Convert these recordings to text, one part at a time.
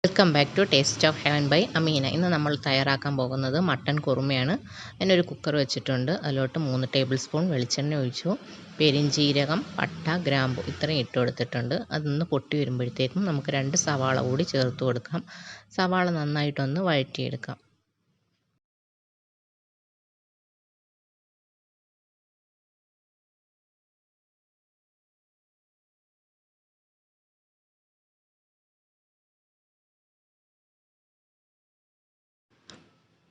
Welcome back to taste of heaven by Ameena. ഇന്ന് നമ്മൾ തയ്യാറാക്കാൻ പോകുന്നത് മട്ടൻ കുറുമയാണ്. അതിനൊരു കുക്കർ വെച്ചിട്ടുണ്ട്. അതിലോട്ട് 3 ടേബിൾ സ്പൂൺ വെളിച്ചെണ്ണ ഒഴിച്ചു. പെരിഞ്ചീരകം, പട്ട, ഗ്രാമ്പു ഇത്രയും ഇട്ട് കൊടുത്തിട്ടുണ്ട്. അതൊന്ന് പൊട്ടി വരുമ്പോഴത്തേക്കും നമുക്ക് 2 സവാള കൂടി ചേർത്ത് കൊടുക്കാം. സവാള നന്നായിട്ടൊന്ന് വഴറ്റിയെടുക്കാം.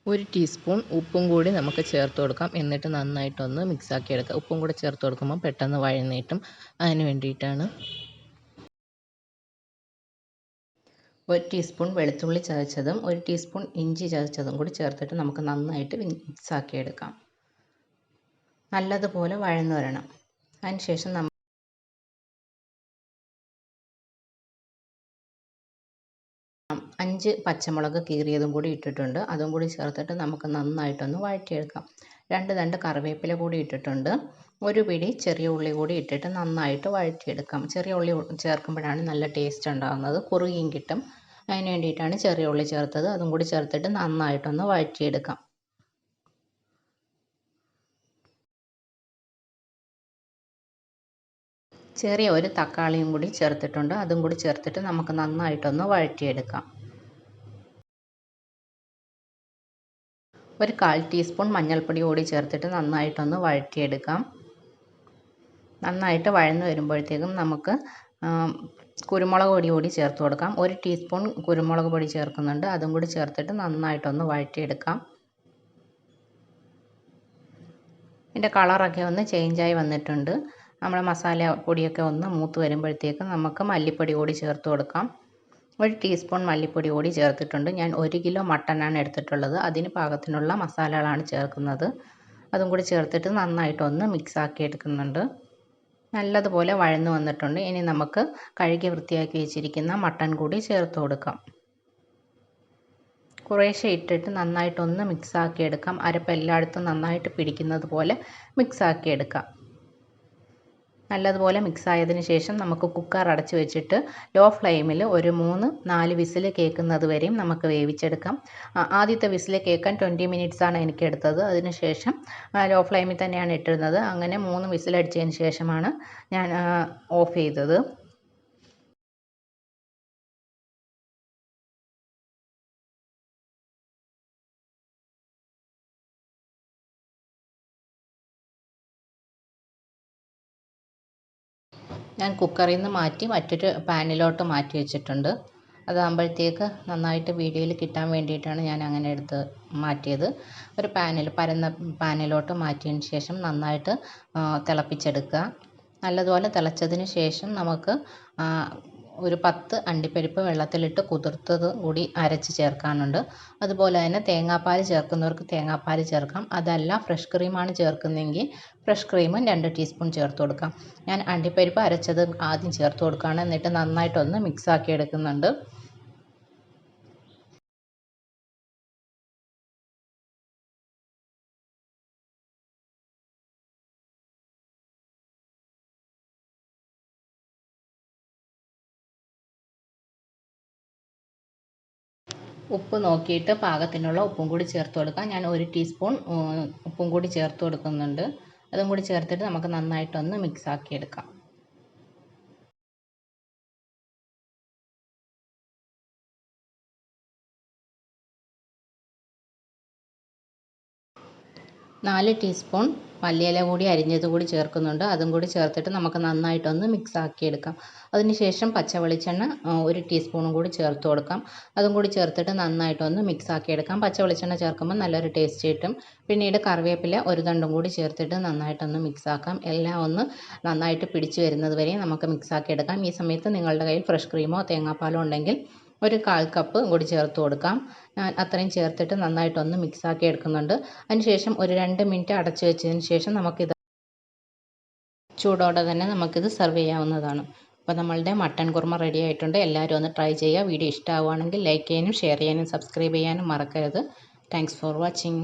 ഒരു ടീസ്പൂൺ ഉപ്പും കൂടി നമുക്ക് ചേർത്ത് കൊടുക്കാം. എന്നിട്ട് നന്നായിട്ടൊന്ന് മിക്സാക്കി എടുക്കാം. ഉപ്പും കൂടി ചേർത്ത് കൊടുക്കുമ്പോൾ പെട്ടെന്ന് വഴന്നിട്ടും അതിന് വേണ്ടിയിട്ടാണ്. 1 ടീസ്പൂൺ വെളുത്തുള്ളി ചതച്ചതും 1 ടീസ്പൂൺ ഇഞ്ചി ചതച്ചതും കൂടി ചേർത്തിട്ട് നമുക്ക് നന്നായിട്ട് മിക്സാക്കി എടുക്കാം. നല്ലതുപോലെ വഴന്നു വരണം. അതിനുശേഷം 5 പച്ചമുളക് കീറിയതും കൂടി ഇട്ടിട്ടുണ്ട്. അതും കൂടി ചേർത്തിട്ട് നമുക്ക് നന്നായിട്ടൊന്ന് വഴറ്റിയെടുക്കാം. 2 തണ്ട് കറിവേപ്പില കൂടി ഇട്ടിട്ടുണ്ട്. ഒരു പിടി ചെറിയ ഉള്ളി കൂടി ഇട്ടിട്ട് നന്നായിട്ട് വഴറ്റിയെടുക്കാം. ചെറിയ ഉള്ളി ചേർക്കുമ്പോഴാണ് നല്ല ടേസ്റ്റ് ഉണ്ടാകുന്നത്, കുറുകിയും കിട്ടും. അതിന് വേണ്ടിയിട്ടാണ് ചെറിയ ഉള്ളി ചേർത്തത്. അതും കൂടി ചേർത്തിട്ട് നന്നായിട്ടൊന്ന് വഴറ്റിയെടുക്കാം. ചെറിയ ഒരു തക്കാളിയും കൂടി ചേർത്തിട്ടുണ്ട്. അതും കൂടി ചേർത്തിട്ട് നമുക്ക് നന്നായിട്ടൊന്ന് വഴറ്റിയെടുക്കാം. ഒരു 1/4 ടീസ്പൂൺ മഞ്ഞൾപ്പൊടി കൂടി ചേർത്തിട്ട് നന്നായിട്ടൊന്ന് വഴറ്റിയെടുക്കാം. നന്നായിട്ട് വഴന്ന് വരുമ്പോഴത്തേക്കും നമുക്ക് കുരുമുളക് പൊടി കൂടി ചേർത്ത് കൊടുക്കാം. 1 ടീസ്പൂൺ കുരുമുളക് പൊടി ചേർക്കുന്നുണ്ട്. അതും കൂടി ചേർത്തിട്ട് നന്നായിട്ടൊന്ന് വഴറ്റിയെടുക്കാം. ഇതിൻ്റെ കളറൊക്കെ ഒന്ന് ചേഞ്ചായി വന്നിട്ടുണ്ട്. നമ്മുടെ മസാല പൊടിയൊക്കെ ഒന്ന് മൂത്ത് വരുമ്പോഴത്തേക്കും നമുക്ക് മല്ലിപ്പൊടി കൂടി ചേർത്ത് കൊടുക്കാം. 1 ടീസ്പൂൺ മല്ലിപ്പൊടി കൂടി ചേർത്തിട്ടുണ്ട്. ഞാൻ 1 കിലോ മട്ടനാണ് എടുത്തിട്ടുള്ളത്. അതിന് പാകത്തിനുള്ള മസാലകളാണ് ചേർക്കുന്നത്. അതും കൂടി ചേർത്തിട്ട് നന്നായിട്ടൊന്ന് മിക്സാക്കി എടുക്കുന്നുണ്ട്. നല്ലതുപോലെ വഴന്നു വന്നിട്ടുണ്ട്. ഇനി നമുക്ക് കഴുകി വൃത്തിയാക്കി വെച്ചിരിക്കുന്ന മട്ടൻ കൂടി ചേർത്ത് കൊടുക്കാം. കുറേശ്ശെ ഇട്ടിട്ട് നന്നായിട്ടൊന്ന് മിക്സാക്കി എടുക്കാം. അരപ്പ് എല്ലായിടത്തും നന്നായിട്ട് പിടിക്കുന്നത് പോലെ മിക്സാക്കി എടുക്കാം. നല്ലതുപോലെ മിക്സായതിന് ശേഷം നമുക്ക് കുക്കർ അടച്ച് വെച്ചിട്ട് ലോ ഫ്ലെയിമിൽ ഒരു 3-4 വിസിൽ കേൾക്കുന്നത് വരെയും നമുക്ക് വേവിച്ചെടുക്കാം. ആദ്യത്തെ വിസിൽ കേൾക്കാൻ 20 മിനിറ്റ്സാണ് എനിക്ക് എടുത്തത്. അതിന് ശേഷം ലോ ഫ്ലെയിമിൽ തന്നെയാണ് ഇട്ടിരുന്നത്. അങ്ങനെ 3 വിസിലടിച്ചതിന് ശേഷമാണ് ഞാൻ ഓഫ് ചെയ്തത്. ഞാൻ കുക്കറിൽ നിന്ന് മാറ്റി മറ്റൊരു പാനിലോട്ട് മാറ്റി വെച്ചിട്ടുണ്ട്. അതാകുമ്പോഴത്തേക്ക് നന്നായിട്ട് വീഡിയോയിൽ കിട്ടാൻ വേണ്ടിയിട്ടാണ് ഞാൻ അങ്ങനെ എടുത്ത് മാറ്റിയത്. ഒരു പരന്ന പാനിലോട്ട് മാറ്റിയതിന് ശേഷം നന്നായിട്ട് തിളപ്പിച്ചെടുക്കുക. നല്ലതുപോലെ തിളച്ചതിന് ശേഷം നമുക്ക് ഒരു 10 അണ്ടിപ്പരിപ്പ് വെള്ളത്തിലിട്ട് കുതിർത്തത് കൂടി അരച്ച് ചേർക്കാനുണ്ട്. അതുപോലെ തന്നെ തേങ്ങാപ്പാൽ ചേർക്കുന്നവർക്ക് തേങ്ങാപ്പാൽ ചേർക്കാം. അതല്ല ഫ്രഷ് ക്രീമാണ് ചേർക്കുന്നതെങ്കിൽ ഫ്രഷ് ക്രീമും 2 ടീസ്പൂൺ ചേർത്ത് കൊടുക്കാം. ഞാൻ അണ്ടിപ്പരിപ്പ് അരച്ചത് ആദ്യം ചേർത്ത് കൊടുക്കുകയാണ്. എന്നിട്ട് നന്നായിട്ടൊന്ന് മിക്സാക്കി എടുക്കുന്നുണ്ട്. ഉപ്പ് നോക്കിയിട്ട് പാകത്തിനുള്ള ഉപ്പും കൂടി ചേർത്ത് കൊടുക്കാം. ഞാൻ 1 ടീസ്പൂൺ ഉപ്പും കൂടി ചേർത്ത് കൊടുക്കുന്നുണ്ട്. അതും കൂടി ചേർത്തിട്ട് നമുക്ക് നന്നായിട്ടൊന്ന് മിക്സാക്കി എടുക്കാം. നാല് ടീസ്പൂൺ മല്ലിയില കൂടി അരിഞ്ഞത് കൂടി ചേർക്കുന്നുണ്ട്. അതും കൂടി ചേർത്തിട്ട് നമുക്ക് നന്നായിട്ടൊന്ന് മിക്സാക്കി എടുക്കാം. അതിനുശേഷം പച്ച വെളിച്ചെണ്ണ 1 ടീസ്പൂണും കൂടി ചേർത്ത് കൊടുക്കാം. അതും കൂടി ചേർത്തിട്ട് നന്നായിട്ടൊന്ന് മിക്സാക്കി എടുക്കാം. പച്ച വെളിച്ചെണ്ണ ചേർക്കുമ്പോൾ നല്ലൊരു ടേസ്റ്റ് കിട്ടും. പിന്നീട് കറിവേപ്പില ഒരു തണ്ടും കൂടി ചേർത്തിട്ട് നന്നായിട്ടൊന്ന് മിക്സാക്കാം. എല്ലാം ഒന്ന് നന്നായിട്ട് പിടിച്ച് വരുന്നത് വരെ നമുക്ക് മിക്സാക്കി എടുക്കാം. ഈ സമയത്ത് നിങ്ങളുടെ കയ്യിൽ ഫ്രഷ് ക്രീമോ തേങ്ങാപ്പാലോ ഉണ്ടെങ്കിൽ ഒരു 1/4 കപ്പ് കൂടി ചേർത്ത് കൊടുക്കാം. ഞാൻ അത്രയും ചേർത്തിട്ട് നന്നായിട്ടൊന്ന് മിക്സാക്കി എടുക്കുന്നുണ്ട്. അതിനുശേഷം ഒരു 2 മിനിറ്റ് അടച്ചു വെച്ചതിന് ശേഷം നമുക്കിത് ചൂടോടെ തന്നെ നമുക്കിത് സെർവ് ചെയ്യാവുന്നതാണ്. അപ്പോൾ നമ്മളുടെ മട്ടൻ കുറുമ റെഡി ആയിട്ടുണ്ട്. എല്ലാവരും ഒന്ന് ട്രൈ ചെയ്യുക. വീഡിയോ ഇഷ്ടമാവുകയാണെങ്കിൽ ലൈക്ക് ചെയ്യാനും ഷെയർ ചെയ്യാനും സബ്സ്ക്രൈബ് ചെയ്യാനും മറക്കരുത്. Thanks for watching.